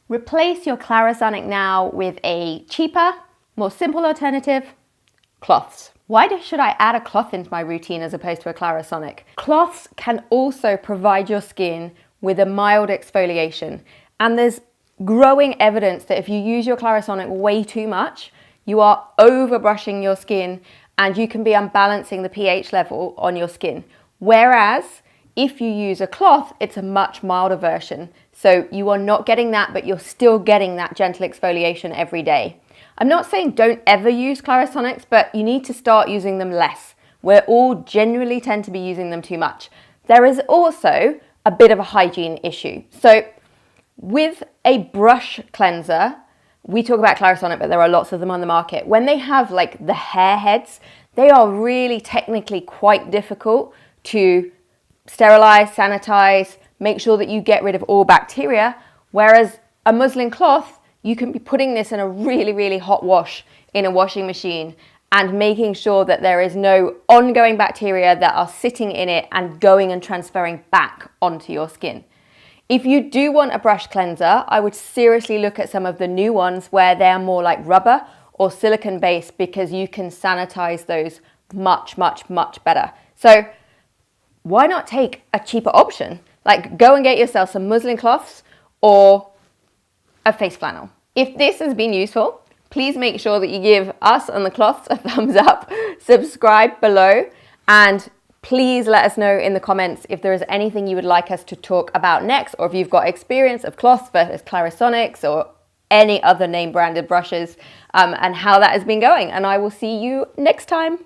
Replace your clarisonic now with a cheaper, more simple alternative, cloths. Why should I add a cloth into my routine as opposed to a clarisonic? Cloths can also provide your skin with a mild exfoliation. And there's growing evidence that if you use your clarisonic way too much, you are over brushing your skin and you can be unbalancing the pH level on your skin. Whereas if you use a cloth, it's a much milder version. So you are not getting that, but you're still getting that gentle exfoliation every day. I'm not saying don't ever use clarisonics, but you need to start using them less. We all generally tend to be using them too much. There is also a bit of a hygiene issue. So with a brush cleanser, we talk about clarisonic, but there are lots of them on the market. When they have like the hair heads, they are really technically quite difficult to sterilize, sanitize, make sure that you get rid of all bacteria. Whereas a muslin cloth, you can be putting this in a really, really hot wash in a washing machine and making sure that there is no ongoing bacteria that are sitting in it and going and transferring back onto your skin. If you do want a brush cleanser, I would seriously look at some of the new ones where they're more like rubber or silicone based, because you can sanitize those much, much, much better. So why not take a cheaper option? Like go and get yourself some muslin cloths or a face flannel. If this has been useful, please make sure that you give us and the cloths a thumbs up, subscribe below, and please let us know in the comments if there is anything you would like us to talk about next, or if you've got experience of cloths versus clarisonics or any other name branded brushes, and how that has been going. And I will see you next time.